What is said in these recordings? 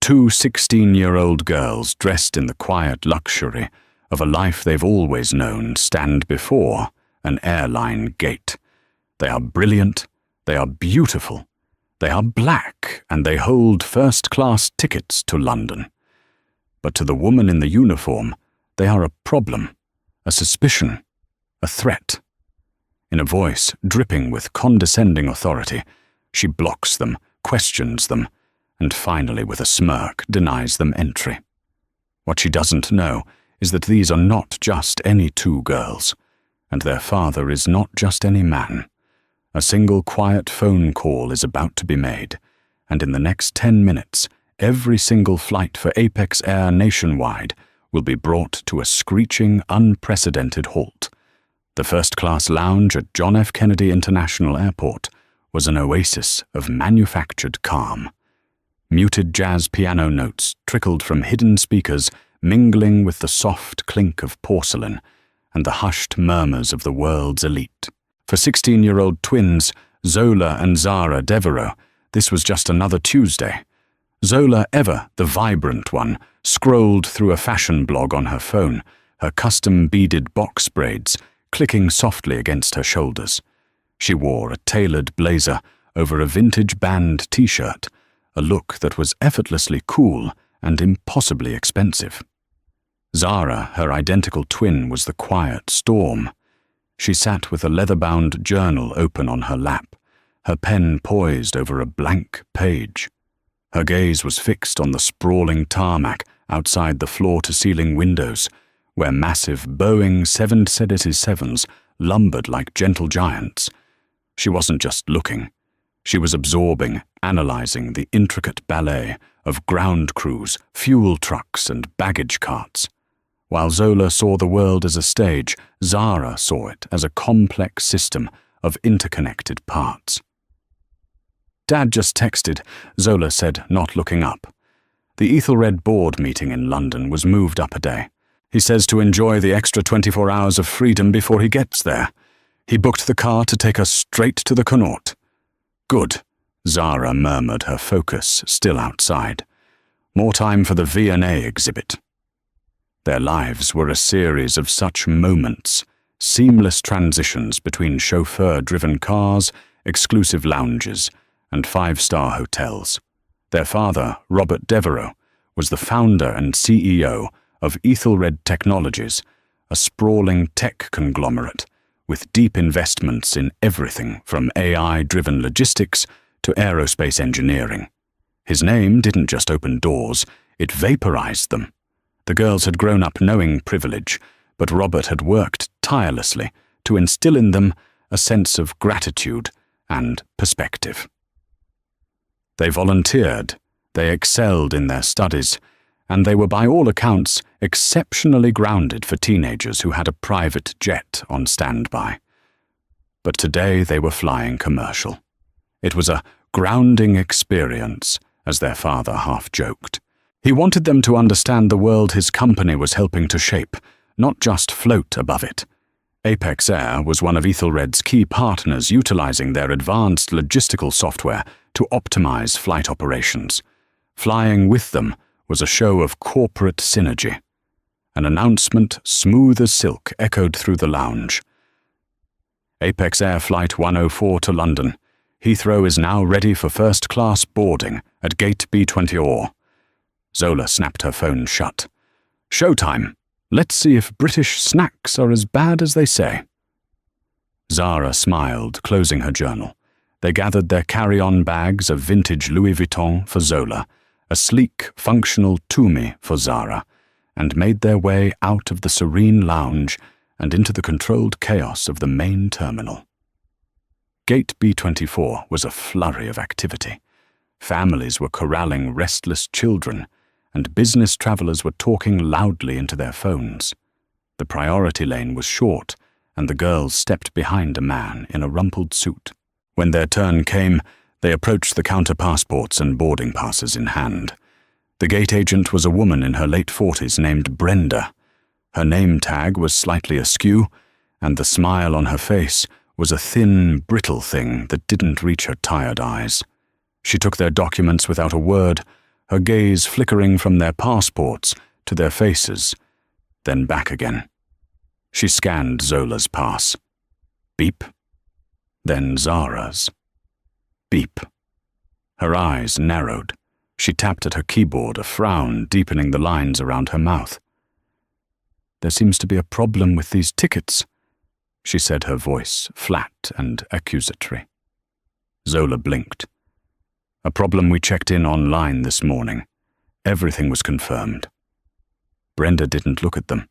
two 16-year-old girls dressed in the quiet luxury of a life they've always known stand before an airline gate. They are brilliant, they are beautiful, they are black, and they hold first-class tickets to London. But to the woman in the uniform, they are a problem, a suspicion, a threat. In a voice dripping with condescending authority, she blocks them, questions them, and finally, with a smirk, denies them entry. What she doesn't know is that these are not just any two girls, and their father is not just any man. A single quiet phone call is about to be made, and in the next 10 minutes, every single flight for Apex Air nationwide will be brought to a screeching, unprecedented halt. The first-class lounge at John F. Kennedy International Airport was an oasis of manufactured calm. Muted jazz piano notes trickled from hidden speakers, mingling with the soft clink of porcelain and the hushed murmurs of the world's elite. For 16-year-old twins, Zola and Zara Devereaux, this was just another Tuesday. Zola, ever the vibrant one, scrolled through a fashion blog on her phone, her custom-beaded box braids clicking softly against her shoulders. She wore a tailored blazer over a vintage band t-shirt, a look that was effortlessly cool and impossibly expensive. Zara, her identical twin, was the quiet storm. She sat with a leather-bound journal open on her lap, her pen poised over a blank page. Her gaze was fixed on the sprawling tarmac outside the floor-to-ceiling windows, where massive Boeing 777s lumbered like gentle giants. She wasn't just looking. She was absorbing, analyzing the intricate ballet of ground crews, fuel trucks, and baggage carts. While Zola saw the world as a stage, Zara saw it as a complex system of interconnected parts. "Dad just texted," Zola said, not looking up. The Ethelred board meeting in London was moved up a day. He says to enjoy the extra 24 hours of freedom before he gets there. He booked the car to take us straight to the Connaught. "Good," Zara murmured, her focus still outside. More time for the V&A exhibit. Their lives were a series of such moments, seamless transitions between chauffeur-driven cars, exclusive lounges, and five-star hotels. Their father, Robert Devereaux, was the founder and CEO of Ethelred Technologies, a sprawling tech conglomerate with deep investments in everything from AI-driven logistics to aerospace engineering. His name didn't just open doors, it vaporized them. The girls had grown up knowing privilege, but Robert had worked tirelessly to instill in them a sense of gratitude and perspective. They volunteered, they excelled in their studies, and they were by all accounts exceptionally grounded for teenagers who had a private jet on standby. But today they were flying commercial. It was a grounding experience, as their father half joked. He wanted them to understand the world his company was helping to shape, not just float above it. Apex Air was one of Ethelred's key partners, utilizing their advanced logistical software to optimize flight operations. Flying with them was a show of corporate synergy. An announcement smooth as silk echoed through the lounge. Apex Air Flight 104 to London. Heathrow is now ready for first-class boarding at Gate B24. Zola snapped her phone shut. "Showtime. Let's see if British snacks are as bad as they say." Zara smiled, closing her journal. They gathered their carry-on bags of vintage Louis Vuitton for Zola, a sleek, functional Tumi for Zara, and made their way out of the serene lounge and into the controlled chaos of the main terminal. Gate B24 was a flurry of activity. Families were corralling restless children, and business travelers were talking loudly into their phones. The priority lane was short, and the girls stepped behind a man in a rumpled suit. When their turn came, they approached the counter, passports and boarding passes in hand. The gate agent was a woman in her late 40s named Brenda. Her name tag was slightly askew, and the smile on her face was a thin, brittle thing that didn't reach her tired eyes. She took their documents without a word, her gaze flickering from their passports to their faces, then back again. She scanned Zola's pass. Beep. Then Zara's. Beep. Her eyes narrowed. She tapped at her keyboard, a frown deepening the lines around her mouth. "There seems to be a problem with these tickets," she said, her voice flat and accusatory. Zola blinked. "A problem we checked in online this morning. Everything was confirmed." Brenda didn't look at them.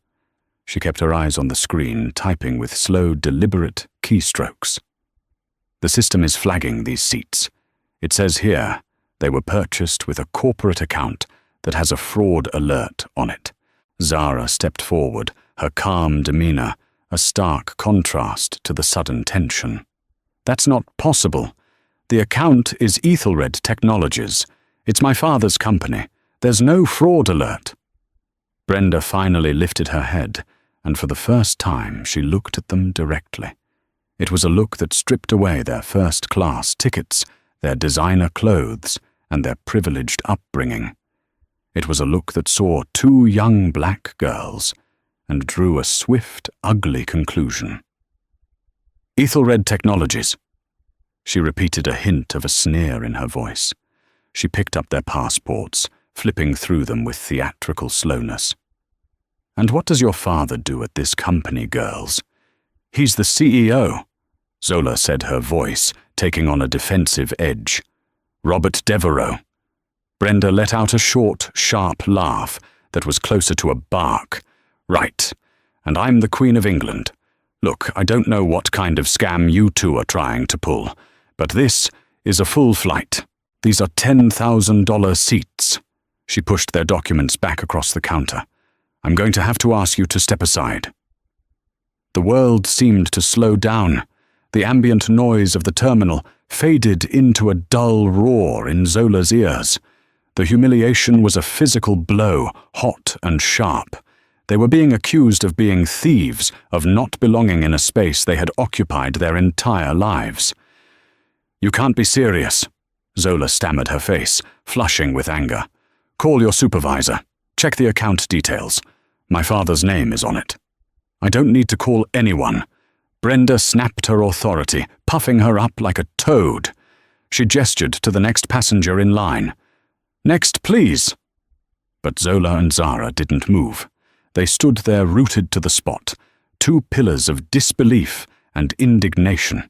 She kept her eyes on the screen, typing with slow, deliberate keystrokes. "The system is flagging these seats. It says here they were purchased with a corporate account that has a fraud alert on it." Zara stepped forward, her calm demeanor a stark contrast to the sudden tension. "That's not possible. The account is Ethelred Technologies. It's my father's company. There's no fraud alert." Brenda finally lifted her head, and for the first time she looked at them directly. It was a look that stripped away their first-class tickets, their designer clothes, and their privileged upbringing. It was a look that saw two young black girls and drew a swift, ugly conclusion. "Ethelred Technologies." She repeated, a hint of a sneer in her voice. She picked up their passports, flipping through them with theatrical slowness. "And what does your father do at this company, girls?" "He's the CEO," Zola said, her voice taking on a defensive edge. "Robert Devereux." Brenda let out a short, sharp laugh that was closer to a bark. "Right, and I'm the Queen of England. Look, I don't know what kind of scam you two are trying to pull, but this is a full flight. These are $10,000 seats." She pushed their documents back across the counter. "I'm going to have to ask you to step aside." The world seemed to slow down. The ambient noise of the terminal faded into a dull roar in Zola's ears. The humiliation was a physical blow, hot and sharp. They were being accused of being thieves, of not belonging in a space they had occupied their entire lives. "You can't be serious," Zola stammered, her face flushing with anger. "Call your supervisor. Check the account details. My father's name is on it." "I don't need to call anyone." Brenda snapped her authority, puffing her up like a toad. She gestured to the next passenger in line. "Next, please." But Zola and Zara didn't move. They stood there rooted to the spot, two pillars of disbelief and indignation.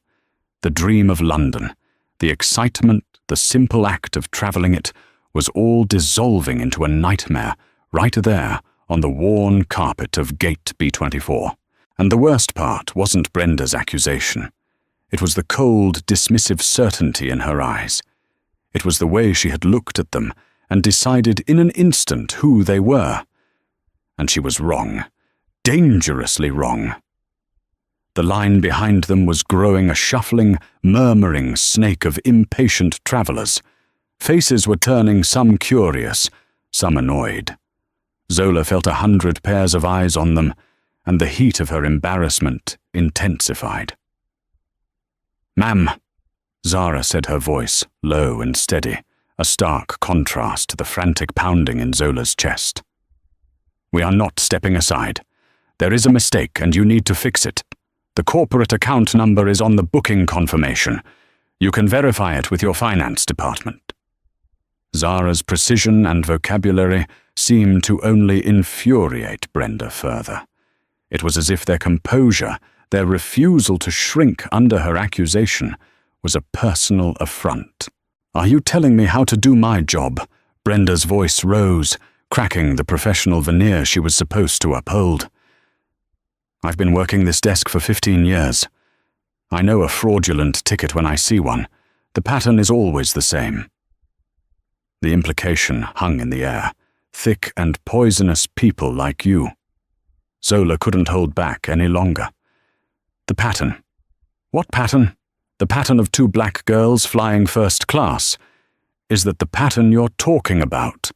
The dream of London, the excitement, the simple act of travelling it, was all dissolving into a nightmare right there on the worn carpet of Gate B24. And the worst part wasn't Brenda's accusation. It was the cold, dismissive certainty in her eyes. It was the way she had looked at them and decided in an instant who they were. And she was wrong, dangerously wrong. The line behind them was growing a shuffling, murmuring snake of impatient travellers. Faces were turning, some curious, some annoyed. Zola felt 100 pairs of eyes on them, and the heat of her embarrassment intensified. "Ma'am," Zara said, her voice low and steady, a stark contrast to the frantic pounding in Zola's chest. "We are not stepping aside. There is a mistake, and you need to fix it. The corporate account number is on the booking confirmation. You can verify it with your finance department." Zara's precision and vocabulary seemed to only infuriate Brenda further. It was as if their composure, their refusal to shrink under her accusation, was a personal affront. "Are you telling me how to do my job?" Brenda's voice rose, cracking the professional veneer she was supposed to uphold. "I've been working this desk for 15 years. I know a fraudulent ticket when I see one. The pattern is always the same." The implication hung in the air. Thick and poisonous people like you. Zola couldn't hold back any longer. "The pattern." "What pattern?" "The pattern of two black girls flying first class. Is that the pattern you're talking about?"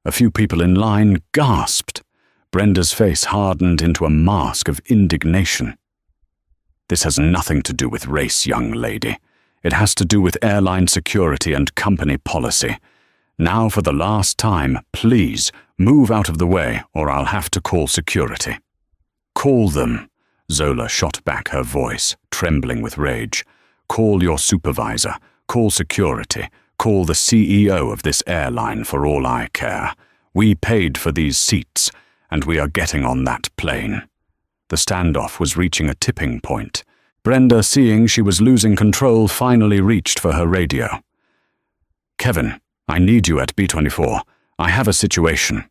A few people in line gasped. Brenda's face hardened into a mask of indignation. "This has nothing to do with race, young lady. It has to do with airline security and company policy. Now for the last time, please, move out of the way or I'll have to call security." "Call them," Zola shot back, her voice trembling with rage. "Call your supervisor, call security, call the CEO of this airline for all I care. We paid for these seats, and we are getting on that plane." The standoff was reaching a tipping point. Brenda, seeing she was losing control, finally reached for her radio. "Kevin, I need you at B-24. I have a situation."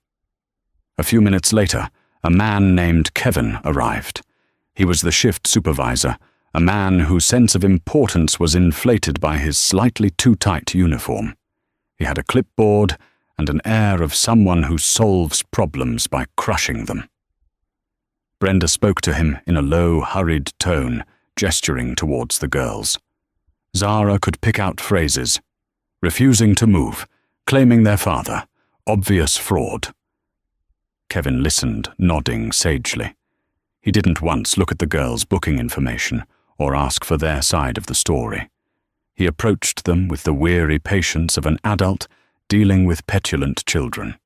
A few minutes later, a man named Kevin arrived. He was the shift supervisor, a man whose sense of importance was inflated by his slightly too tight uniform. He had a clipboard and an air of someone who solves problems by crushing them. Brenda spoke to him in a low, hurried tone, gesturing towards the girls. Zara could pick out phrases: refusing to move, claiming their father, obvious fraud. Kevin listened, nodding sagely. He didn't once look at the girls' booking information or ask for their side of the story. He approached them with the weary patience of an adult dealing with petulant children.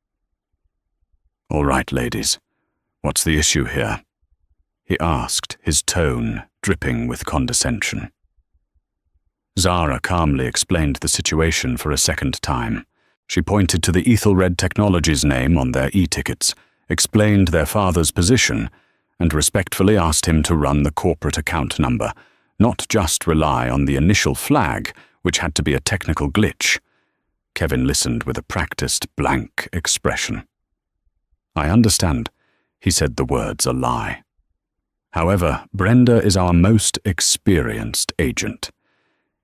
"All right, ladies, what's the issue here?" he asked, his tone dripping with condescension. Zara calmly explained the situation for a second time. She pointed to the Ethelred Technologies name on their e-tickets, explained their father's position, and respectfully asked him to run the corporate account number, not just rely on the initial flag, which had to be a technical glitch. Kevin listened with a practiced, blank expression. "I understand," he said, the words a lie. "However, Brenda is our most experienced agent.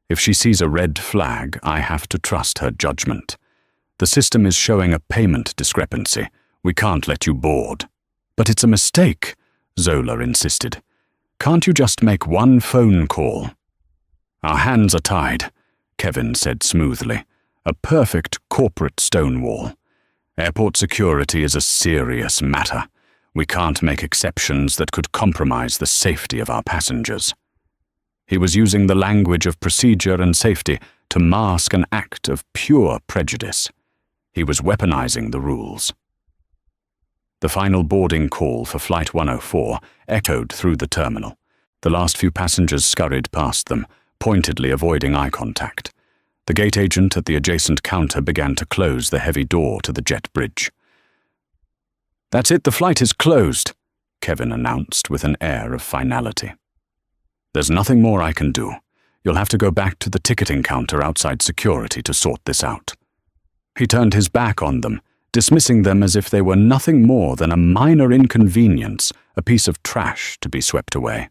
If she sees a red flag, I have to trust her judgment. The system is showing a payment discrepancy. We can't let you board." "But it's a mistake," Zola insisted. "Can't you just make one phone call?" "Our hands are tied," Kevin said smoothly. "A perfect corporate stonewall. Airport security is a serious matter. We can't make exceptions that could compromise the safety of our passengers." He was using the language of procedure and safety to mask an act of pure prejudice. He was weaponizing the rules. The final boarding call for Flight 104 echoed through the terminal. The last few passengers scurried past them, pointedly avoiding eye contact. The gate agent at the adjacent counter began to close the heavy door to the jet bridge. "That's it, the flight is closed," Kevin announced with an air of finality. "There's nothing more I can do. You'll have to go back to the ticketing counter outside security to sort this out." He turned his back on them, dismissing them as if they were nothing more than a minor inconvenience, a piece of trash to be swept away.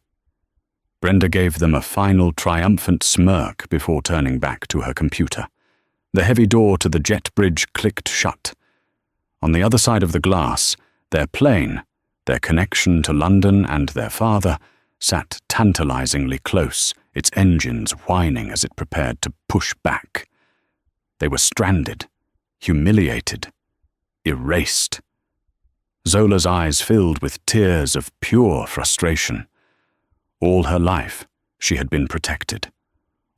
Brenda gave them a final triumphant smirk before turning back to her computer. The heavy door to the jet bridge clicked shut. On the other side of the glass, their plane, their connection to London and their father, sat tantalizingly close, its engines whining as it prepared to push back. They were stranded, humiliated, erased. Zola's eyes filled with tears of pure frustration. All her life, she had been protected.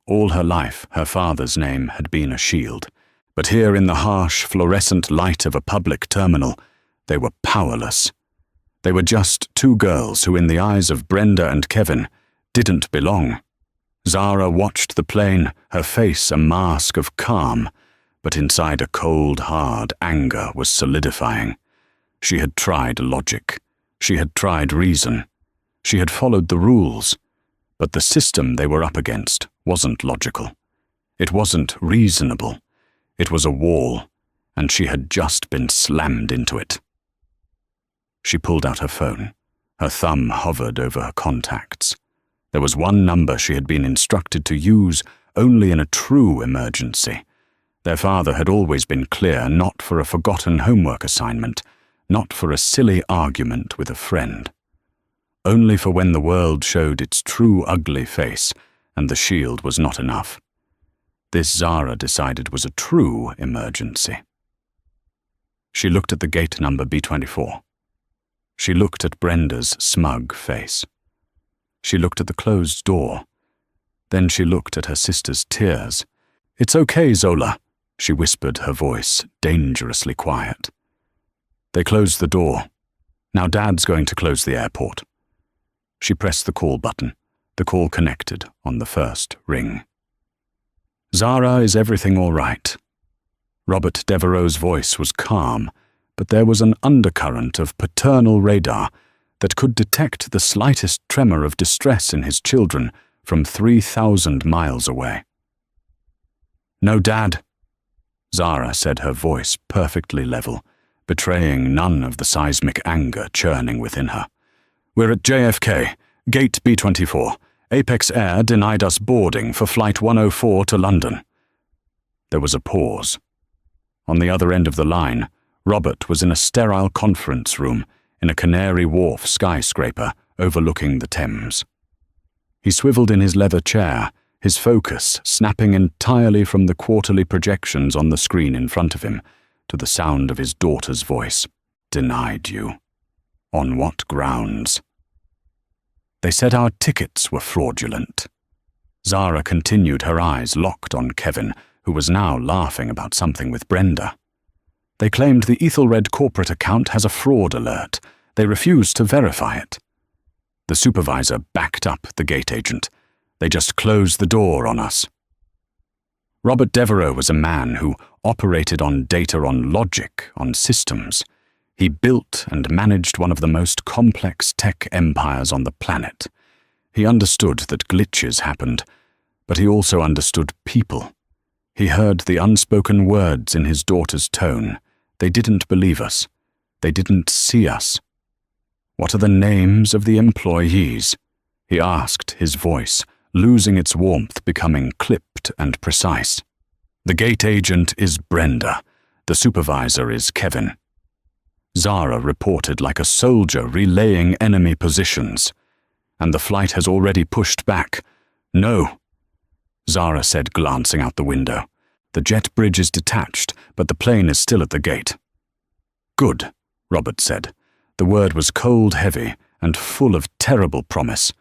All her life, her father's name had been a shield. But here in the harsh, fluorescent light of a public terminal, they were powerless. They were just two girls who, in the eyes of Brenda and Kevin, didn't belong. Zara watched the plane, her face a mask of calm, but inside a cold, hard anger was solidifying. She had tried logic. She had tried reason. She had followed the rules. But the system they were up against wasn't logical. It wasn't reasonable. It was a wall, and she had just been slammed into it. She pulled out her phone. Her thumb hovered over her contacts. There was one number she had been instructed to use only in a true emergency. Their father had always been clear, not for a forgotten homework assignment, not for a silly argument with a friend. Only for when the world showed its true ugly face, and the shield was not enough. This Zara decided was a true emergency. She looked at the gate number B-24. She looked at Brenda's smug face. She looked at the closed door. Then she looked at her sister's tears. "It's okay, Zola," she whispered, her voice dangerously quiet. They closed the door. Now Dad's going to close the airport. She pressed the call button. The call connected on the first ring. Zara, is everything all right? Robert Devereux's voice was calm, but there was an undercurrent of paternal radar that could detect the slightest tremor of distress in his children from 3,000 miles away. No, Dad, Zara said, her voice perfectly level, betraying none of the seismic anger churning within her. We're at JFK, Gate B24. Apex Air denied us boarding for Flight 104 to London. There was a pause. On the other end of the line, Robert was in a sterile conference room in a Canary Wharf skyscraper overlooking the Thames. He swiveled in his leather chair, his focus snapping entirely from the quarterly projections on the screen in front of him to the sound of his daughter's voice. Denied you. On what grounds? They said our tickets were fraudulent. Zara continued, her eyes locked on Kevin, who was now laughing about something with Brenda. They claimed the Ethelred corporate account has a fraud alert. They refused to verify it. The supervisor backed up the gate agent. They just closed the door on us. Robert Devereux was a man who operated on data, on logic, on systems. He built and managed one of the most complex tech empires on the planet. He understood that glitches happened, but he also understood people. He heard the unspoken words in his daughter's tone. They didn't believe us. They didn't see us. What are the names of the employees? He asked, his voice losing its warmth, becoming clipped and precise. The gate agent is Brenda. The supervisor is Kevin. Zara reported like a soldier relaying enemy positions. And the flight has already pushed back. No, Zara said, glancing out the window. The jet bridge is detached, but the plane is still at the gate. Good, Robert said. The word was cold, heavy, and full of terrible promise.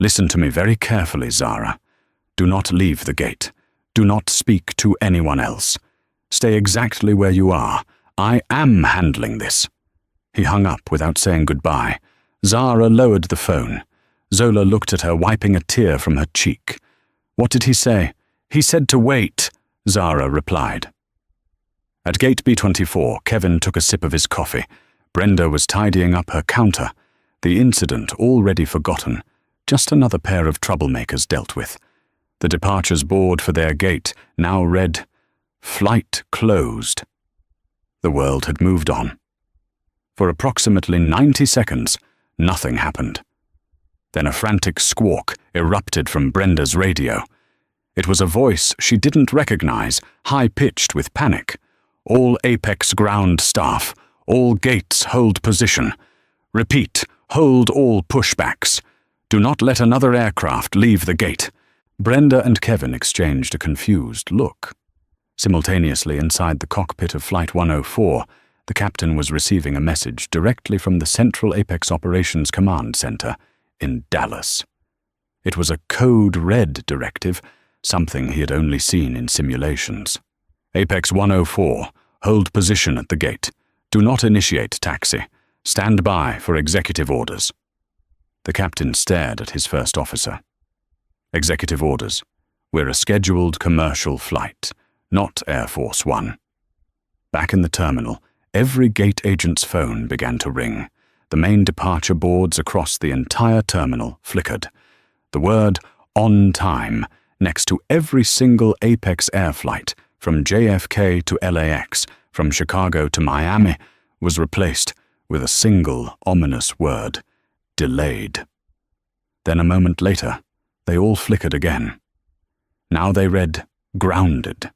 Listen to me very carefully, Zara. Do not leave the gate. Do not speak to anyone else. Stay exactly where you are. I am handling this. He hung up without saying goodbye. Zara lowered the phone. Zola looked at her, wiping a tear from her cheek. What did he say? He said to wait, Zara replied. At gate B24, Kevin took a sip of his coffee. Brenda was tidying up her counter. The incident already forgotten. Just another pair of troublemakers dealt with. The departures board for their gate now read, Flight closed. The world had moved on. For approximately 90 seconds, nothing happened. Then a frantic squawk erupted from Brenda's radio. It was a voice she didn't recognize, high-pitched with panic. All Apex ground staff, all gates hold position. Repeat, hold all pushbacks. Do not let another aircraft leave the gate. Brenda and Kevin exchanged a confused look. Simultaneously, inside the cockpit of Flight 104, the captain was receiving a message directly from the Central Apex Operations Command Center in Dallas. It was a code red directive, something he had only seen in simulations. Apex 104, hold position at the gate. Do not initiate taxi. Stand by for executive orders. The captain stared at his first officer. Executive orders. We're a scheduled commercial flight, not Air Force One. Back in the terminal, every gate agent's phone began to ring. The main departure boards across the entire terminal flickered. The word on time next to every single Apex Air flight from JFK to LAX, from Chicago to Miami, was replaced with a single ominous word, delayed. Then a moment later, they all flickered again. Now they read, grounded.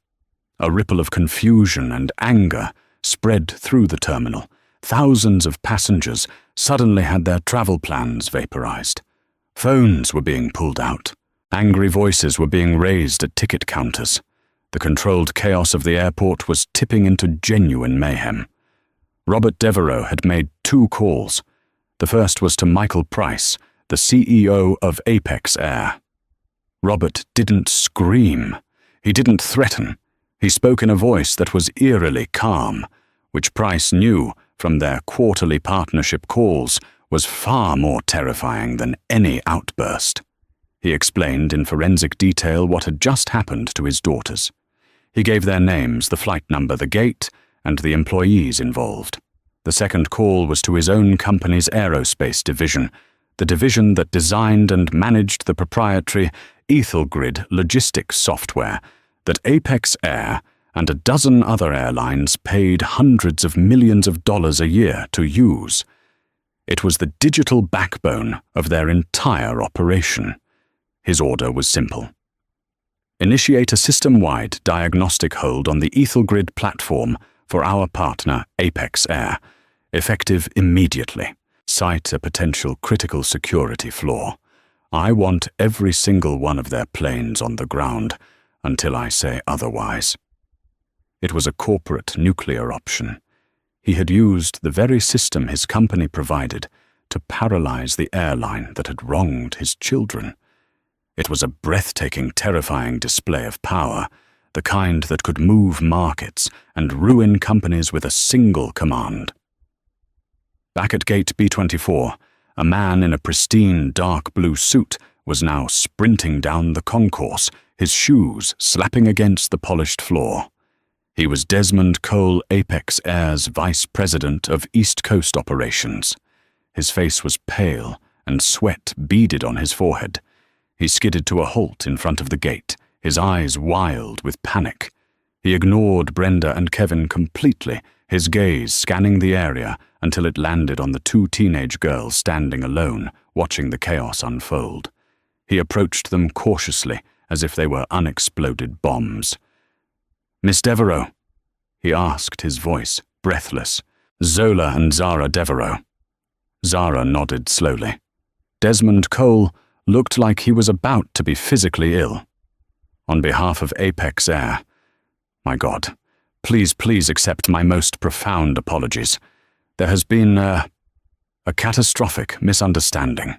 A ripple of confusion and anger spread through the terminal. Thousands of passengers suddenly had their travel plans vaporized. Phones were being pulled out. Angry voices were being raised at ticket counters. The controlled chaos of the airport was tipping into genuine mayhem. Robert Devereux had made 2 calls. The first was to Michael Price, the CEO of Apex Air. Robert didn't scream. He didn't threaten. He spoke in a voice that was eerily calm, which Price knew from their quarterly partnership calls was far more terrifying than any outburst. He explained in forensic detail what had just happened to his daughters. He gave their names, the flight number, the gate, and the employees involved. The second call was to his own company's aerospace division, the division that designed and managed the proprietary Ethelgrid logistics software that Apex Air and a dozen other airlines paid hundreds of millions of dollars a year to use. It was the digital backbone of their entire operation. His order was simple. Initiate a system-wide diagnostic hold on the Ethelgrid platform for our partner Apex Air, effective immediately. Cite a potential critical security flaw. I want every single one of their planes on the ground until I say otherwise. It was a corporate nuclear option. He had used the very system his company provided to paralyze the airline that had wronged his children. It was a breathtaking, terrifying display of power, the kind that could move markets and ruin companies with a single command. Back at gate B-24, a man in a pristine dark blue suit was now sprinting down the concourse, his shoes slapping against the polished floor. He was Desmond Cole, Apex Air's Vice President of East Coast Operations. His face was pale, and sweat beaded on his forehead. He skidded to a halt in front of the gate, his eyes wild with panic. He ignored Brenda and Kevin completely, his gaze scanning the area until it landed on the two teenage girls standing alone, watching the chaos unfold. He approached them cautiously, as if they were unexploded bombs. "Miss Devereaux?" he asked, his voice breathless. "Zola and Zara Devereaux." Zara nodded slowly. Desmond Cole looked like he was about to be physically ill. "On behalf of Apex Air, my God, please accept my most profound apologies. There has been a catastrophic misunderstanding."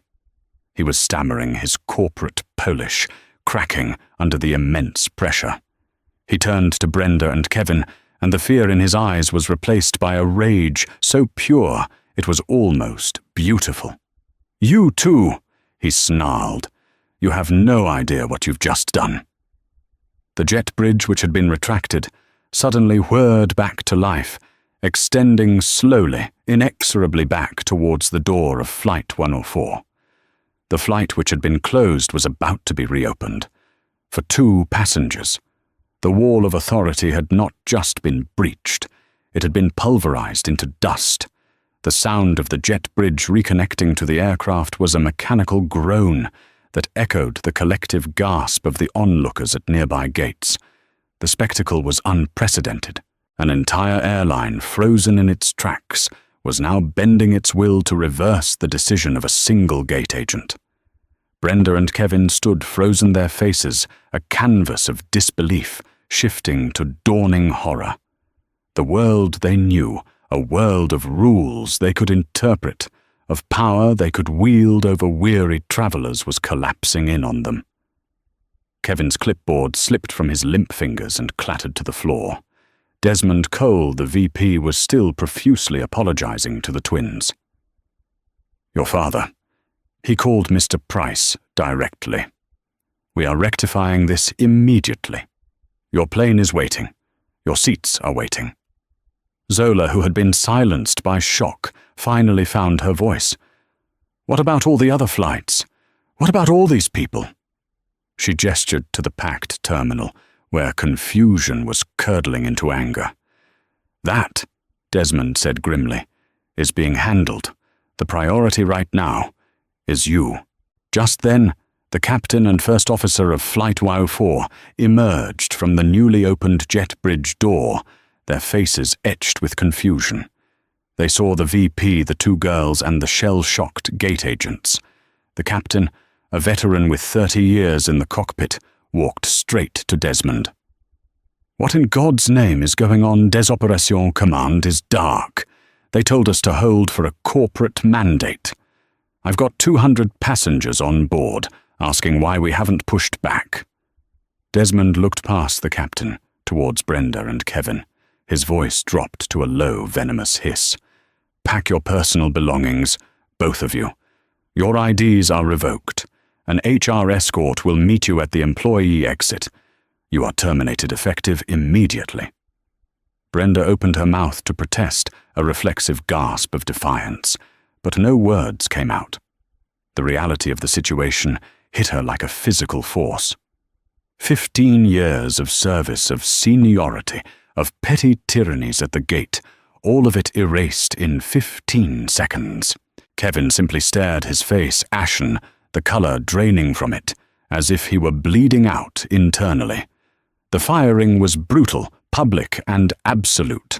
He was stammering, his corporate Polish cracking under the immense pressure. He turned to Brenda and Kevin, and the fear in his eyes was replaced by a rage so pure it was almost beautiful. "You too," he snarled. "You have no idea what you've just done." The jet bridge, which had been retracted, suddenly whirred back to life, extending slowly, inexorably back towards the door of Flight 104. The flight which had been closed was about to be reopened. For 2 passengers. The wall of authority had not just been breached, it had been pulverized into dust. The sound of the jet bridge reconnecting to the aircraft was a mechanical groan that echoed the collective gasp of the onlookers at nearby gates. The spectacle was unprecedented. An entire airline, frozen in its tracks, was now bending its will to reverse the decision of a single gate agent. Brenda and Kevin stood frozen, their faces a canvas of disbelief, shifting to dawning horror. The world they knew, a world of rules they could interpret, of power they could wield over weary travelers, was collapsing in on them. Kevin's clipboard slipped from his limp fingers and clattered to the floor. Desmond Cole, the VP, was still profusely apologizing to the twins. "Your father," he called Mr. Price directly. "We are rectifying this immediately. Your plane is waiting. Your seats are waiting." Zola, who had been silenced by shock, finally found her voice. "What about all the other flights? What about all these people?" She gestured to the packed terminal, where confusion was curdling into anger. "That," Desmond said grimly, "is being handled. The priority right now is you." Just then, the captain and first officer of Flight 104 emerged from the newly opened jet bridge door, their faces etched with confusion. They saw the VP, the 2 girls, and the shell-shocked gate agents. The captain, a veteran with 30 years in the cockpit, walked straight to Desmond. "What in God's name is going on? Des Operations Command is dark. They told us to hold for a corporate mandate. I've got 200 passengers on board, asking why we haven't pushed back." Desmond looked past the captain, towards Brenda and Kevin. His voice dropped to a low, venomous hiss. "Pack your personal belongings, both of you. Your IDs are revoked. An HR escort will meet you at the employee exit. You are terminated effective immediately." Brenda opened her mouth to protest, a reflexive gasp of defiance, but no words came out. The reality of the situation hit her like a physical force. 15 years of service, of seniority, of petty tyrannies at the gate, all of it erased in 15 seconds. Kevin simply stared, his face ashen, the color draining from it, as if he were bleeding out internally. The firing was brutal, public, and absolute.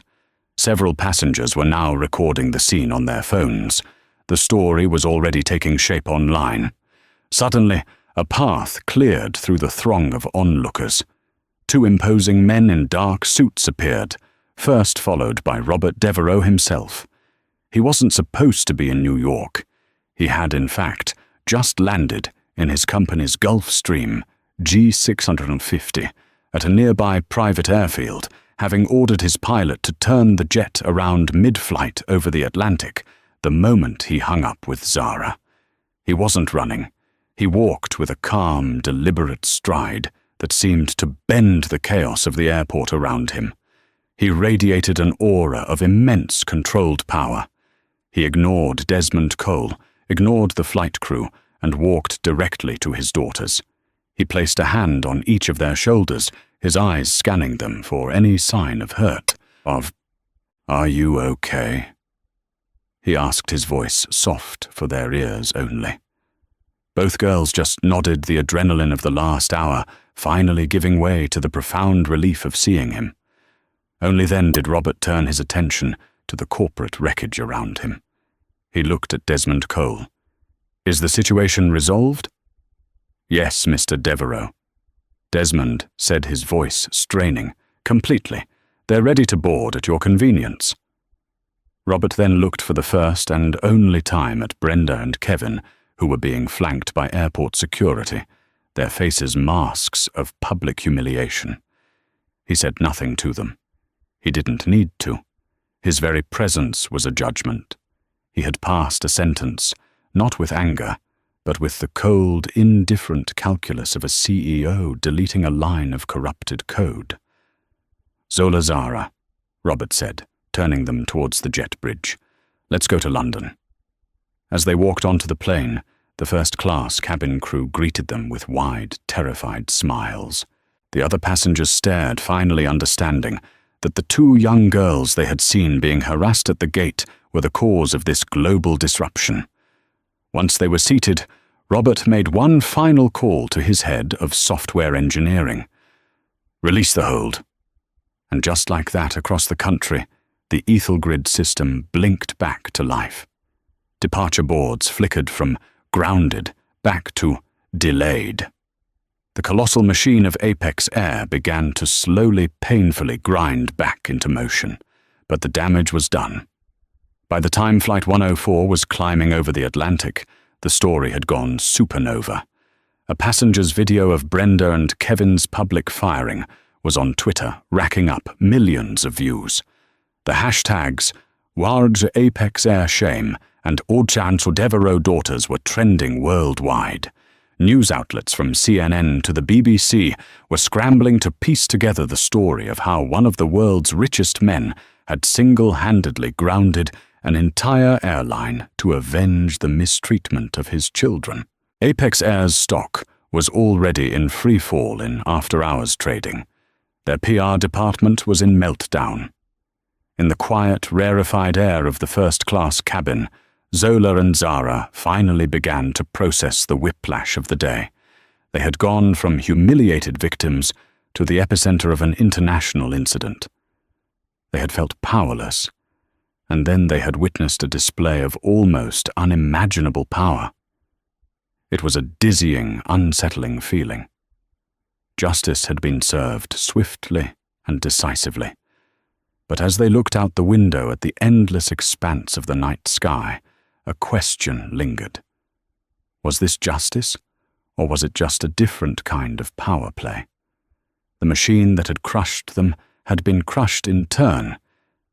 Several passengers were now recording the scene on their phones. The story was already taking shape online. Suddenly, a path cleared through the throng of onlookers. 2 imposing men in dark suits appeared, first followed by Robert Devereaux himself. He wasn't supposed to be in New York. He had, in fact, just landed in his company's Gulfstream G650 at a nearby private airfield, having ordered his pilot to turn the jet around mid-flight over the Atlantic the moment he hung up with Zara. He wasn't running. He walked with a calm, deliberate stride that seemed to bend the chaos of the airport around him. He radiated an aura of immense controlled power. He ignored Desmond Cole, ignored the flight crew, and walked directly to his daughters. He placed a hand on each of their shoulders, his eyes scanning them for any sign of hurt, "Are you okay?" he asked, his voice soft for their ears only. Both girls just nodded, the adrenaline of the last hour finally giving way to the profound relief of seeing him. Only then did Robert turn his attention to the corporate wreckage around him. He looked at Desmond Cole. "Is the situation resolved?" "Yes, Mr. Devereaux." Desmond said, his voice straining. "Completely. They're ready to board at your convenience." Robert then looked for the first and only time at Brenda and Kevin, who were being flanked by airport security, their faces masks of public humiliation. He said nothing to them. He didn't need to. His very presence was a judgment. He had passed a sentence, not with anger, but with the cold, indifferent calculus of a CEO deleting a line of corrupted code. "Zola, Zara," Robert said, turning them towards the jet bridge. "Let's go to London." As they walked onto the plane, the first-class cabin crew greeted them with wide, terrified smiles. The other passengers stared, finally understanding that the 2 young girls they had seen being harassed at the gate were the cause of this global disruption. Once they were seated, Robert made one final call to his head of software engineering. "Release the hold." And just like that, across the country, the Ethelgrid system blinked back to life. Departure boards flickered from grounded back to delayed. The colossal machine of Apex Air began to slowly, painfully grind back into motion, but the damage was done. By the time Flight 104 was climbing over the Atlantic, the story had gone supernova. A passenger's video of Brenda and Kevin's public firing was on Twitter, racking up millions of views. The hashtags "Warj Apex Air Shame" and "Orchan Devereaux Daughters" were trending worldwide. News outlets from CNN to the BBC were scrambling to piece together the story of how one of the world's richest men had single-handedly grounded an entire airline to avenge the mistreatment of his children. Apex Air's stock was already in free fall in after-hours trading. Their PR department was in meltdown. In the quiet, rarefied air of the first-class cabin, Zola and Zara finally began to process the whiplash of the day. They had gone from humiliated victims to the epicenter of an international incident. They had felt powerless, and then they had witnessed a display of almost unimaginable power. It was a dizzying, unsettling feeling. Justice had been served swiftly and decisively. But as they looked out the window at the endless expanse of the night sky, a question lingered. Was this justice, or was it just a different kind of power play? The machine that had crushed them had been crushed in turn,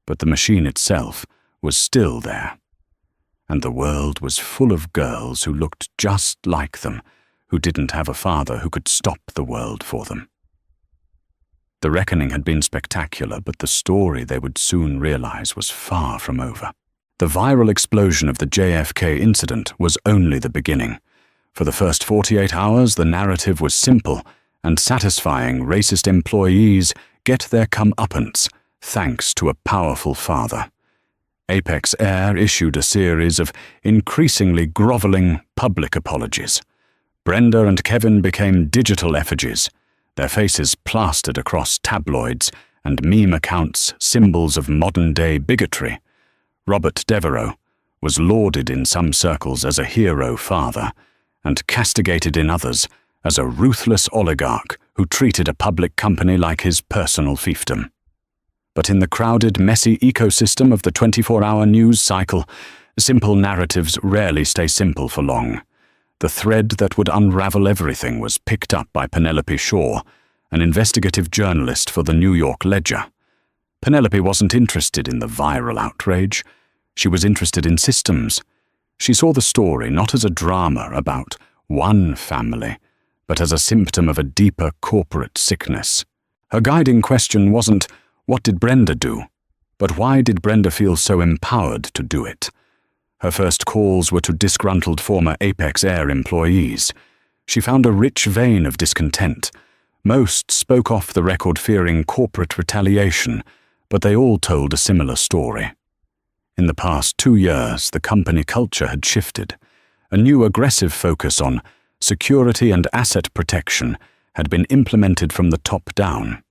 but the machine itself was still there. And the world was full of girls who looked just like them, who didn't have a father who could stop the world for them. The reckoning had been spectacular, but the story they would soon realize was far from over. The viral explosion of the JFK incident was only the beginning. For the first 48 hours, the narrative was simple and satisfying. Racist employees get their comeuppance thanks to a powerful father. Apex Air issued a series of increasingly groveling public apologies. Brenda and Kevin became digital effigies, their faces plastered across tabloids and meme accounts, symbols of modern-day bigotry. Robert Devereaux was lauded in some circles as a hero father and castigated in others as a ruthless oligarch who treated a public company like his personal fiefdom. But in the crowded, messy ecosystem of the 24-hour news cycle, simple narratives rarely stay simple for long. The thread that would unravel everything was picked up by Penelope Shaw, an investigative journalist for the New York Ledger. Penelope wasn't interested in the viral outrage. She was interested in systems. She saw the story not as a drama about one family, but as a symptom of a deeper corporate sickness. Her guiding question wasn't, what did Brenda do? But why did Brenda feel so empowered to do it? Her first calls were to disgruntled former Apex Air employees. She found a rich vein of discontent. Most spoke off the record fearing corporate retaliation, but they all told a similar story. In the past 2 years, the company culture had shifted. A new aggressive focus on security and asset protection had been implemented from the top down.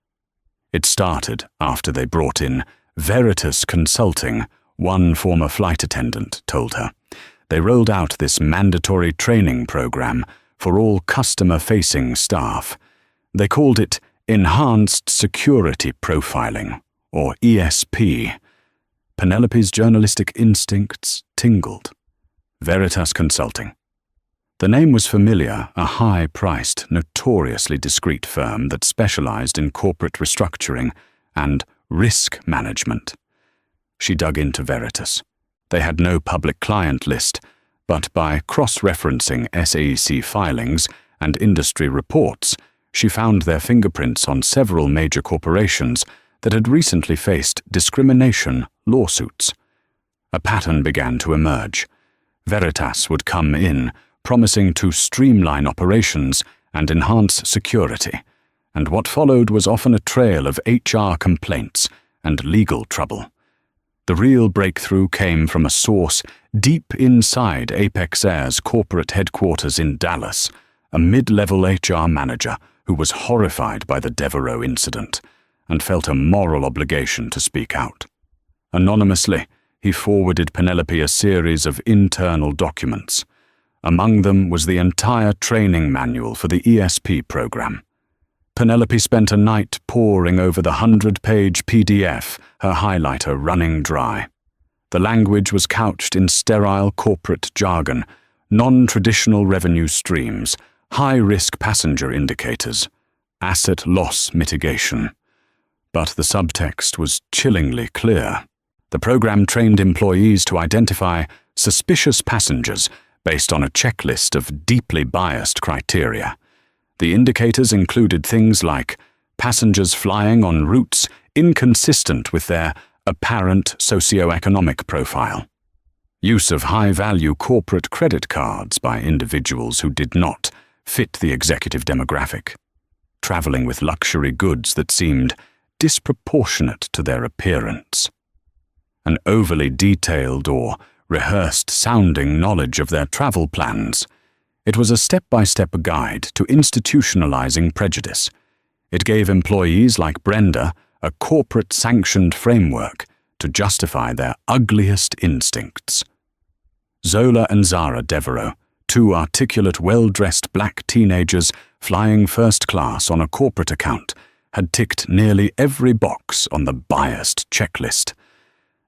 It started after they brought in Veritas Consulting, one former flight attendant told her. They rolled out this mandatory training program for all customer-facing staff. They called it Enhanced Security Profiling, or ESP. Penelope's journalistic instincts tingled. Veritas Consulting. The name was familiar, a high-priced, notoriously discreet firm that specialized in corporate restructuring and risk management. She dug into Veritas. They had no public client list, but by cross-referencing SEC filings and industry reports, she found their fingerprints on several major corporations that had recently faced discrimination lawsuits. A pattern began to emerge. Veritas would come in, promising to streamline operations and enhance security, and what followed was often a trail of HR complaints and legal trouble. The real breakthrough came from a source deep inside Apex Air's corporate headquarters in Dallas, a mid-level HR manager who was horrified by the Devereaux incident and felt a moral obligation to speak out. Anonymously, he forwarded Penelope a series of internal documents. Among them was the entire training manual for the ESP program. Penelope spent a night poring over the 100-page PDF, her highlighter running dry. The language was couched in sterile corporate jargon, non-traditional revenue streams, high-risk passenger indicators, asset loss mitigation. But the subtext was chillingly clear. The program trained employees to identify suspicious passengers based on a checklist of deeply biased criteria. The indicators included things like passengers flying on routes inconsistent with their apparent socioeconomic profile, use of high-value corporate credit cards by individuals who did not fit the executive demographic, traveling with luxury goods that seemed disproportionate to their appearance, an overly detailed or rehearsed-sounding knowledge of their travel plans. It was a step-by-step guide to institutionalizing prejudice. It gave employees like Brenda a corporate-sanctioned framework to justify their ugliest instincts. Zola and Zara Devereaux, two articulate, well-dressed black teenagers flying first class on a corporate account, had ticked nearly every box on the biased checklist.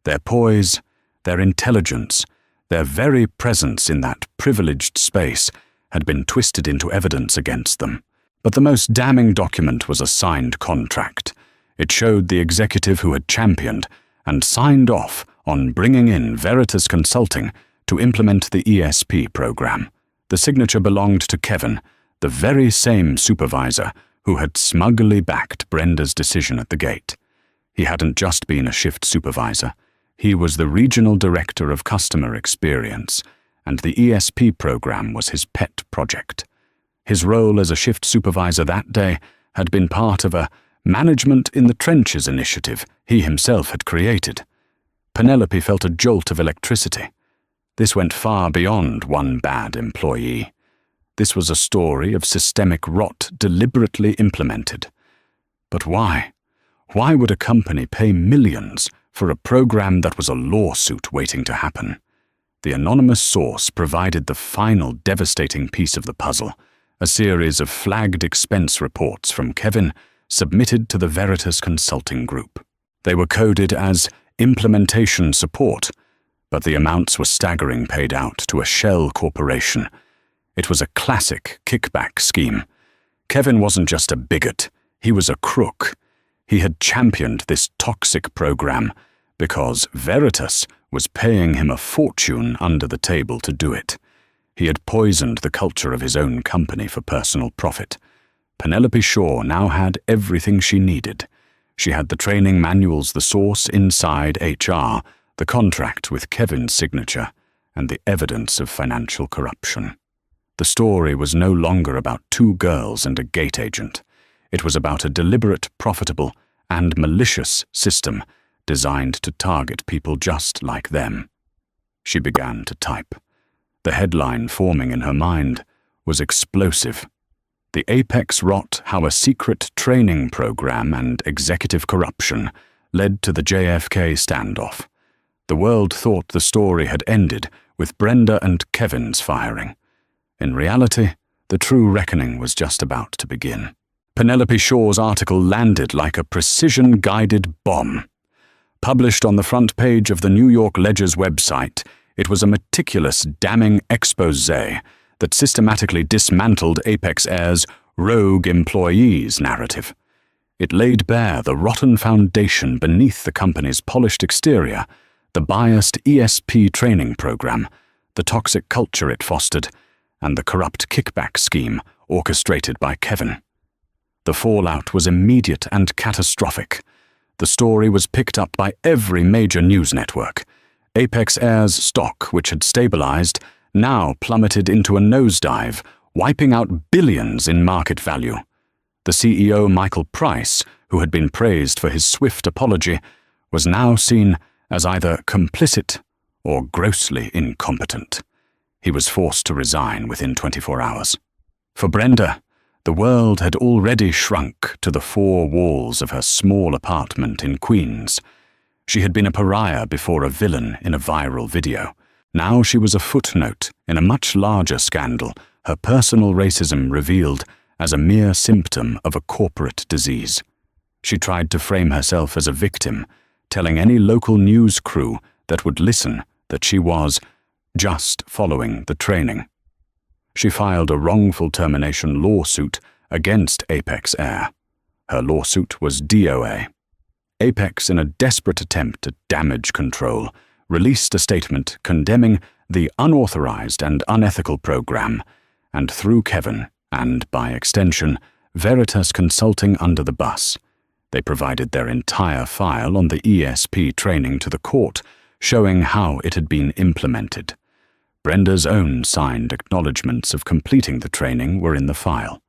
Their poise, their intelligence, their very presence in that privileged space had been twisted into evidence against them. But the most damning document was a signed contract. It showed the executive who had championed and signed off on bringing in Veritas Consulting to implement the ESP program. The signature belonged to Kevin, the very same supervisor who had smugly backed Brenda's decision at the gate. He hadn't just been a shift supervisor. He was the regional director of customer experience, and the ESP program was his pet project. His role as a shift supervisor that day had been part of a management in the trenches initiative he himself had created. Penelope felt a jolt of electricity. This went far beyond one bad employee. This was a story of systemic rot deliberately implemented. But why? Why would a company pay millions for a program that was a lawsuit waiting to happen? The anonymous source provided the final devastating piece of the puzzle, a series of flagged expense reports from Kevin submitted to the Veritas Consulting Group. They were coded as implementation support, but the amounts were staggering, paid out to a shell corporation. It was a classic kickback scheme. Kevin wasn't just a bigot, he was a crook. He had championed this toxic program because Veritas was paying him a fortune under the table to do it. He had poisoned the culture of his own company for personal profit. Penelope Shaw now had everything she needed. She had the training manuals, the source inside HR, the contract with Kevin's signature, and the evidence of financial corruption. The story was no longer about two girls and a gate agent. It was about a deliberate, profitable, and malicious system designed to target people just like them. She began to type. The headline forming in her mind was explosive. The apex rot how a secret training program and executive corruption led to the JFK standoff. The world thought the story had ended with Brenda and Kevin's firing. In reality, the true reckoning was just about to begin. Penelope Shaw's article landed like a precision-guided bomb. Published on the front page of the New York Ledger's website, it was a meticulous, damning exposé that systematically dismantled Apex Air's rogue employees narrative. It laid bare the rotten foundation beneath the company's polished exterior, the biased ESP training program, the toxic culture it fostered, and the corrupt kickback scheme orchestrated by Kevin. The fallout was immediate and catastrophic. The story was picked up by every major news network. Apex Air's stock, which had stabilized, now plummeted into a nosedive, wiping out billions in market value. The CEO, Michael Price, who had been praised for his swift apology, was now seen as either complicit or grossly incompetent. He was forced to resign within 24 hours. For Brenda, the world had already shrunk to the four walls of her small apartment in Queens. She had been a pariah before, a villain in a viral video. Now she was a footnote in a much larger scandal, her personal racism revealed as a mere symptom of a corporate disease. She tried to frame herself as a victim, telling any local news crew that would listen that she was just following the training. She filed a wrongful termination lawsuit against Apex Air. Her lawsuit was DOA. Apex, in a desperate attempt at damage control, released a statement condemning the unauthorized and unethical program, and threw Kevin, and by extension, Veritas Consulting under the bus. They provided their entire file on the ESP training to the court, showing how it had been implemented. Brenda's own signed acknowledgements of completing the training were in the file.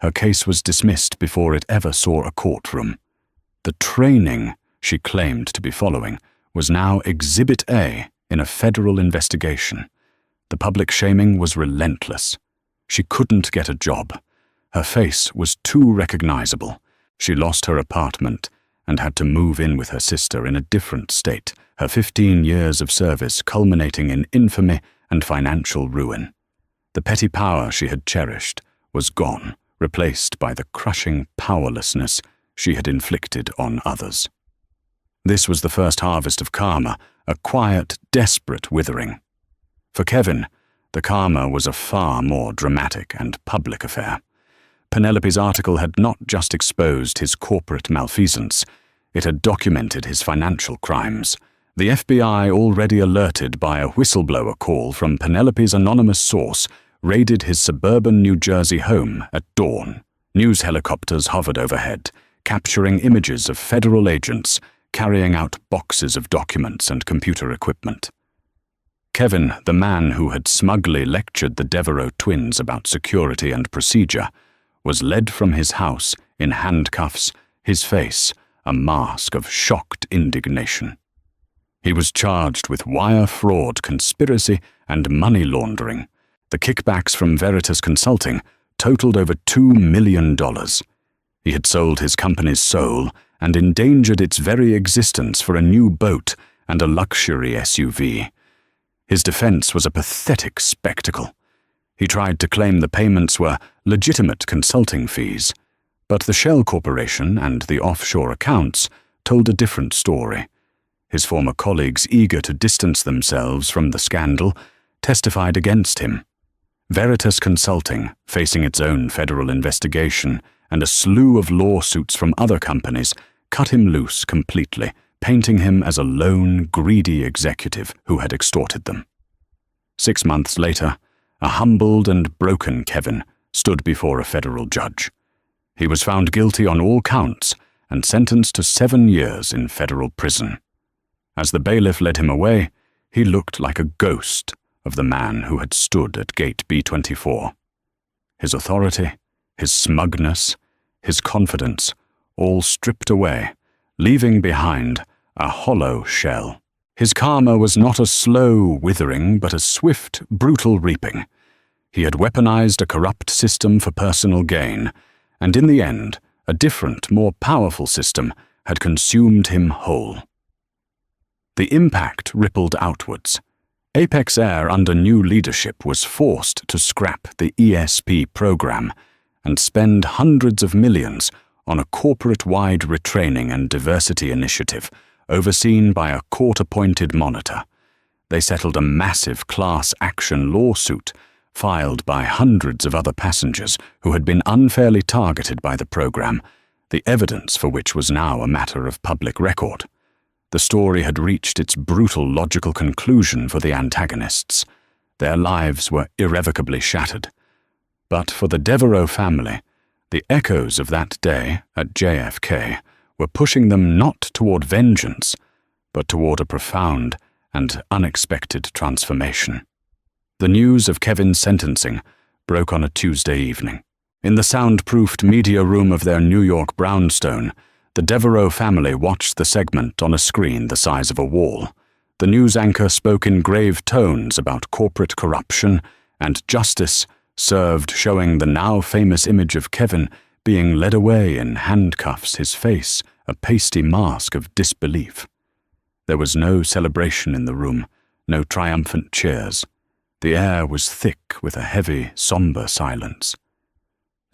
Her case was dismissed before it ever saw a courtroom. The training she claimed to be following was now Exhibit A in a federal investigation. The public shaming was relentless. She couldn't get a job. Her face was too recognizable. She lost her apartment and had to move in with her sister in a different state, her 15 years of service culminating in infamy and financial ruin. The petty power she had cherished was gone, replaced by the crushing powerlessness she had inflicted on others. This was the first harvest of karma, a quiet, desperate withering. For Kevin, the karma was a far more dramatic and public affair. Penelope's article had not just exposed his corporate malfeasance, it had documented his financial crimes. The FBI, already alerted by a whistleblower call from Penelope's anonymous source, raided his suburban New Jersey home at dawn. News helicopters hovered overhead, capturing images of federal agents carrying out boxes of documents and computer equipment. Kevin, the man who had smugly lectured the Devereaux twins about security and procedure, was led from his house in handcuffs, his face a mask of shocked indignation. He was charged with wire fraud, conspiracy, and money laundering. The kickbacks from Veritas Consulting totaled over $2 million. He had sold his company's soul and endangered its very existence for a new boat and a luxury SUV. His defense was a pathetic spectacle. He tried to claim the payments were legitimate consulting fees, but the Shell Corporation and the offshore accounts told a different story. His former colleagues, eager to distance themselves from the scandal, testified against him. Veritas Consulting, facing its own federal investigation and a slew of lawsuits from other companies, cut him loose completely, painting him as a lone, greedy executive who had extorted them. 6 months later, a humbled and broken Kevin stood before a federal judge. He was found guilty on all counts and sentenced to 7 years in federal prison. As the bailiff led him away, he looked like a ghost of the man who had stood at gate B24. His authority, his smugness, his confidence, all stripped away, leaving behind a hollow shell. His karma was not a slow withering, but a swift, brutal reaping. He had weaponized a corrupt system for personal gain, and in the end, a different, more powerful system had consumed him whole. The impact rippled outwards. Apex Air, under new leadership, was forced to scrap the ESP program and spend hundreds of millions on a corporate-wide retraining and diversity initiative overseen by a court-appointed monitor. They settled a massive class action lawsuit filed by hundreds of other passengers who had been unfairly targeted by the program, the evidence for which was now a matter of public record. The story had reached its brutal logical conclusion for the antagonists. Their lives were irrevocably shattered. But for the Devereaux family, the echoes of that day at JFK were pushing them not toward vengeance, but toward a profound and unexpected transformation. The news of Kevin's sentencing broke on a Tuesday evening. In the soundproofed media room of their New York brownstone, the Devereaux family watched the segment on a screen the size of a wall. The news anchor spoke in grave tones about corporate corruption, and justice served, showing the now famous image of Kevin being led away in handcuffs, his face a pasty mask of disbelief. There was no celebration in the room, no triumphant cheers. The air was thick with a heavy, somber silence.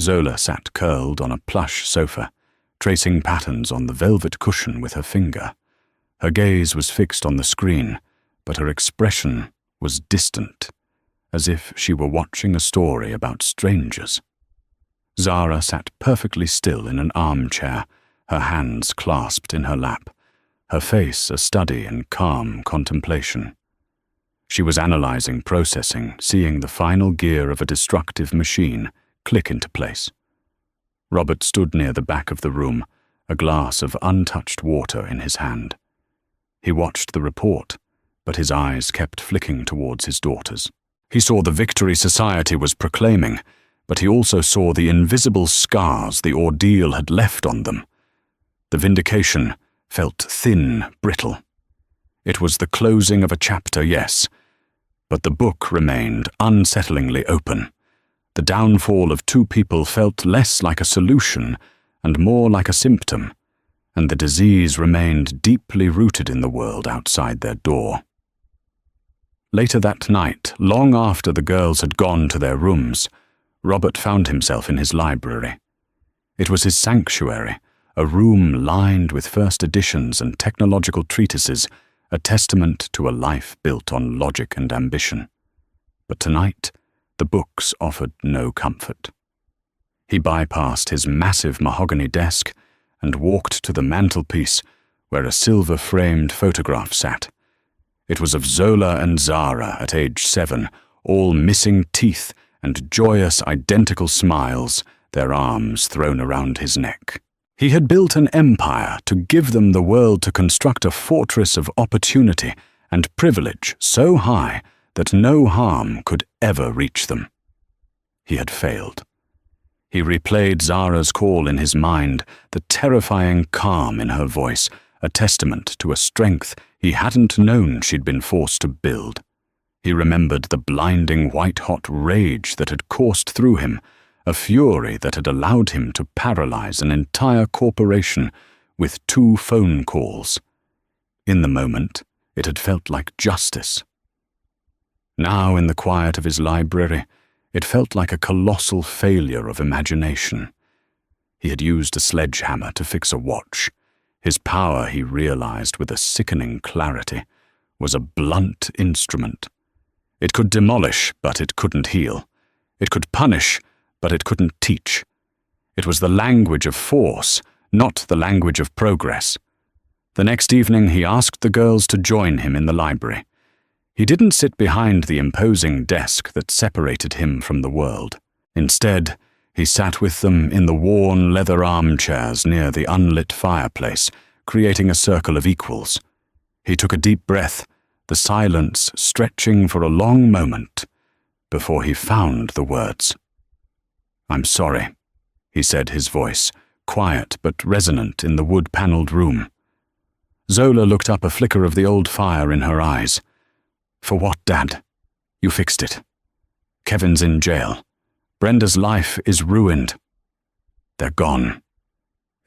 Zola sat curled on a plush sofa, tracing patterns on the velvet cushion with her finger. Her gaze was fixed on the screen, but her expression was distant, as if she were watching a story about strangers. Zara sat perfectly still in an armchair, her hands clasped in her lap, her face a study in calm contemplation. She was analyzing, processing, seeing the final gear of a destructive machine click into place. Robert stood near the back of the room, a glass of untouched water in his hand. He watched the report, but his eyes kept flicking towards his daughters. He saw the victory society was proclaiming, but he also saw the invisible scars the ordeal had left on them. The vindication felt thin, brittle. It was the closing of a chapter, yes, but the book remained unsettlingly open. The downfall of 2 people felt less like a solution and more like a symptom, and the disease remained deeply rooted in the world outside their door. Later that night, long after the girls had gone to their rooms, Robert found himself in his library. It was his sanctuary, a room lined with first editions and technological treatises, a testament to a life built on logic and ambition. But tonight, the books offered no comfort. He bypassed his massive mahogany desk and walked to the mantelpiece where a silver-framed photograph sat. It was of Zola and Zara at age 7, all missing teeth and joyous identical smiles, their arms thrown around his neck. He had built an empire to give them the world to construct a fortress of opportunity and privilege so high that no harm could ever reach them. He had failed. He replayed Zara's call in his mind, the terrifying calm in her voice, a testament to a strength he hadn't known she'd been forced to build. He remembered the blinding white-hot rage that had coursed through him, a fury that had allowed him to paralyze an entire corporation with 2 phone calls. In the moment, it had felt like justice. Now, in the quiet of his library, it felt like a colossal failure of imagination. He had used a sledgehammer to fix a watch. His power, he realized with a sickening clarity, was a blunt instrument. It could demolish, but it couldn't heal. It could punish, but it couldn't teach. It was the language of force, not the language of progress. The next evening he asked the girls to join him in the library. He didn't sit behind the imposing desk that separated him from the world. Instead, he sat with them in the worn leather armchairs near the unlit fireplace, creating a circle of equals. He took a deep breath, the silence stretching for a long moment, before he found the words. "I'm sorry," he said, his voice quiet but resonant in the wood-paneled room. Zola looked up, a flicker of the old fire in her eyes. "For what, Dad? You fixed it. Kevin's in jail. Brenda's life is ruined. They're gone.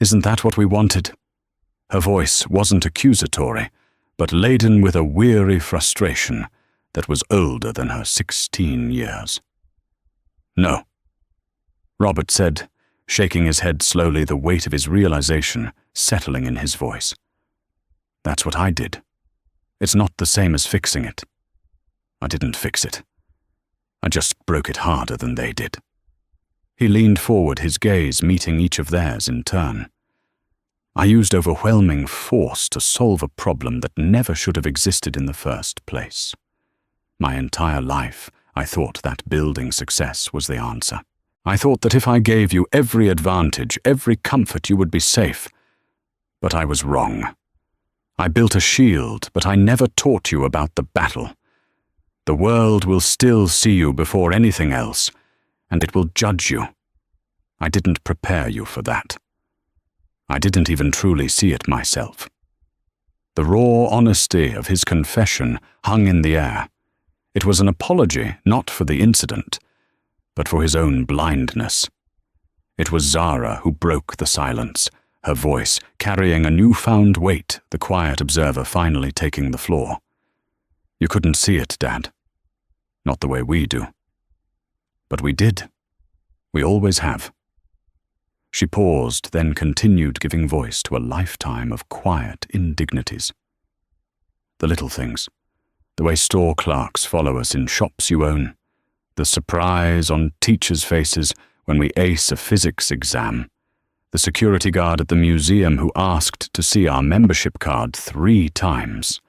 Isn't that what we wanted?" Her voice wasn't accusatory, but laden with a weary frustration that was older than her 16 years. "No," Robert said, shaking his head slowly, the weight of his realization settling in his voice. "That's what I did. It's not the same as fixing it. I didn't fix it. I just broke it harder than they did." He leaned forward, his gaze meeting each of theirs in turn. "I used overwhelming force to solve a problem that never should have existed in the first place. My entire life, I thought that building success was the answer. I thought that if I gave you every advantage, every comfort, you would be safe. But I was wrong. I built a shield, but I never taught you about the battle. The world will still see you before anything else, and it will judge you. I didn't prepare you for that. I didn't even truly see it myself." The raw honesty of his confession hung in the air. It was an apology not for the incident, but for his own blindness. It was Zara who broke the silence, her voice carrying a newfound weight, the quiet observer finally taking the floor. "You couldn't see it, Dad. Not the way we do. But we did. We always have." She paused, then continued, giving voice to a lifetime of quiet indignities. "The little things. The way store clerks follow us in shops you own. The surprise on teachers' faces when we ace a physics exam. The security guard at the museum who asked to see our membership card 3 times.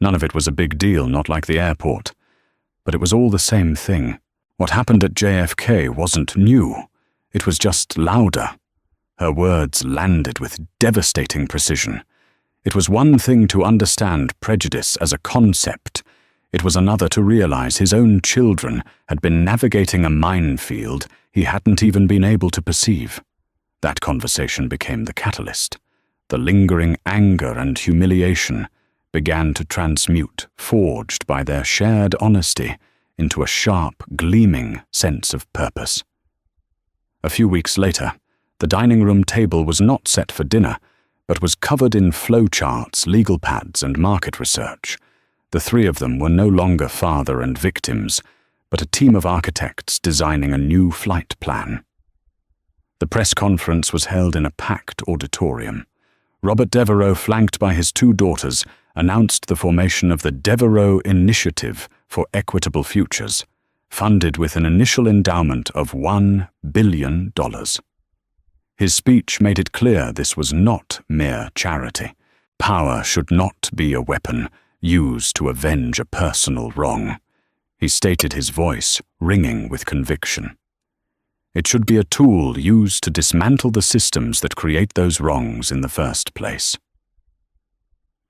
None of it was a big deal, not like the airport. But it was all the same thing. What happened at JFK wasn't new. It was just louder." Her words landed with devastating precision. It was one thing to understand prejudice as a concept. It was another to realize his own children had been navigating a minefield he hadn't even been able to perceive. That conversation became the catalyst. The lingering anger and humiliation began to transmute, forged by their shared honesty, into a sharp, gleaming sense of purpose. A few weeks later, the dining room table was not set for dinner, but was covered in flowcharts, legal pads, and market research. The 3 of them were no longer father and victims, but a team of architects designing a new flight plan. The press conference was held in a packed auditorium. Robert Devereux, flanked by his 2 daughters, announced the formation of the Devereux Initiative for Equitable Futures, funded with an initial endowment of $1 billion. His speech made it clear this was not mere charity. Power should not be a weapon used to avenge a personal wrong. He stated, his voice ringing with conviction. It should be a tool used to dismantle the systems that create those wrongs in the first place.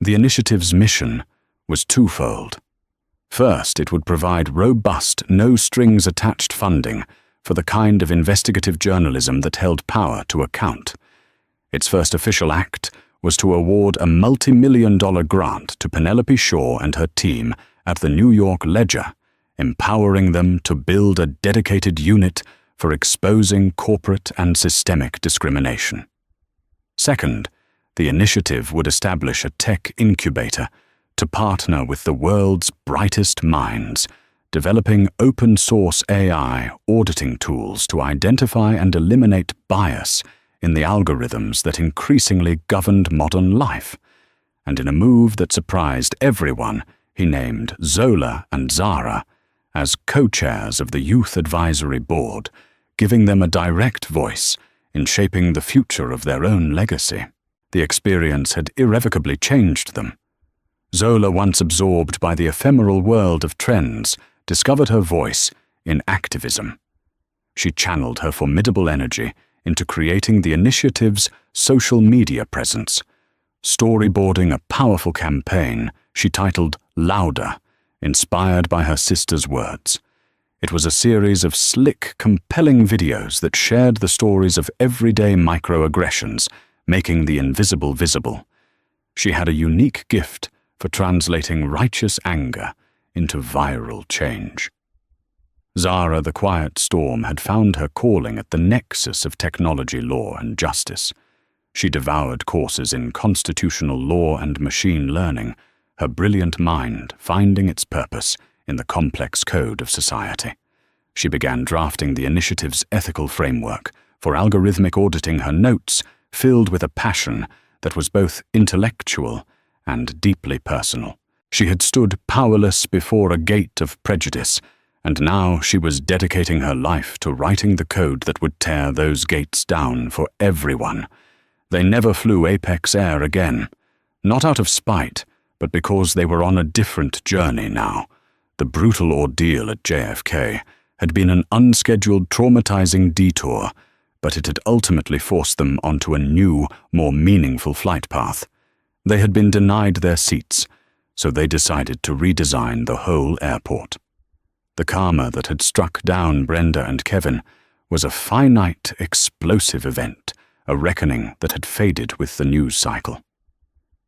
The initiative's mission was twofold. First, it would provide robust, no-strings-attached funding for the kind of investigative journalism that held power to account. Its first official act was to award a multi-million-dollar grant to Penelope Shaw and her team at the New York Ledger, empowering them to build a dedicated unit for exposing corporate and systemic discrimination. Second, the initiative would establish a tech incubator to partner with the world's brightest minds, developing open-source AI auditing tools to identify and eliminate bias in the algorithms that increasingly governed modern life. And in a move that surprised everyone, he named Zola and Zara as co-chairs of the Youth Advisory Board, giving them a direct voice in shaping the future of their own legacy. The experience had irrevocably changed them. Zola, once absorbed by the ephemeral world of trends, discovered her voice in activism. She channeled her formidable energy into creating the initiative's social media presence, storyboarding a powerful campaign she titled Louder, inspired by her sister's words. It was a series of slick, compelling videos that shared the stories of everyday microaggressions, making the invisible visible. She had a unique gift for translating righteous anger into viral change. Zara the Quiet Storm had found her calling at the nexus of technology, law, and justice. She devoured courses in constitutional law and machine learning, her brilliant mind finding its purpose in the complex code of society. She began drafting the initiative's ethical framework for algorithmic auditing, her notes filled with a passion that was both intellectual and deeply personal. She had stood powerless before a gate of prejudice, and now she was dedicating her life to writing the code that would tear those gates down for everyone. They never flew Apex Air again, not out of spite, but because they were on a different journey now. The brutal ordeal at JFK had been an unscheduled, traumatizing detour, but it had ultimately forced them onto a new, more meaningful flight path. They had been denied their seats, so they decided to redesign the whole airport. The karma that had struck down Brenda and Kevin was a finite, explosive event, a reckoning that had faded with the news cycle.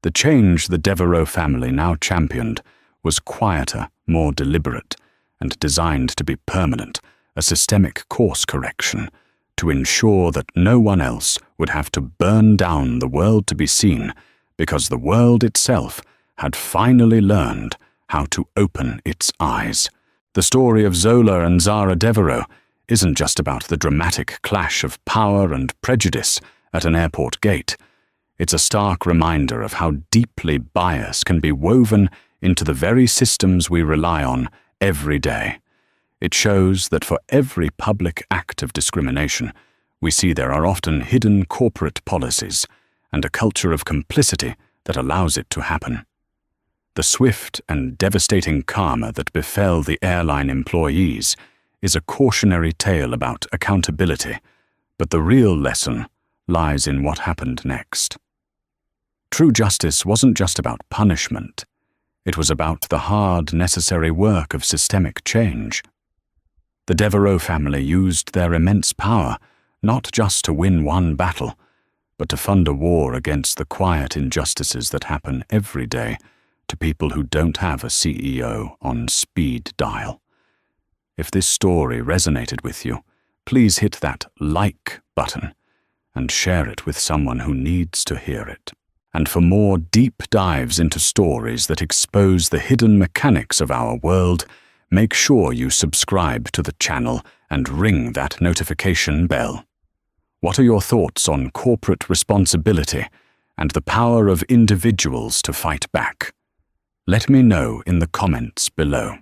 The change the Devereaux family now championed was quieter, more deliberate, and designed to be permanent, a systemic course correction, to ensure that no one else would have to burn down the world to be seen, because the world itself had finally learned how to open its eyes. The story of Zola and Zara Devereaux isn't just about the dramatic clash of power and prejudice at an airport gate. It's a stark reminder of how deeply bias can be woven into the very systems we rely on every day. It shows that for every public act of discrimination, we see there are often hidden corporate policies and a culture of complicity that allows it to happen. The swift and devastating karma that befell the airline employees is a cautionary tale about accountability, but the real lesson lies in what happened next. True justice wasn't just about punishment. It was about the hard, necessary work of systemic change. The Devereaux family used their immense power not just to win one battle, but to fund a war against the quiet injustices that happen every day to people who don't have a CEO on speed dial. If this story resonated with you, please hit that like button and share it with someone who needs to hear it. And for more deep dives into stories that expose the hidden mechanics of our world, make sure you subscribe to the channel and ring that notification bell. What are your thoughts on corporate responsibility and the power of individuals to fight back? Let me know in the comments below.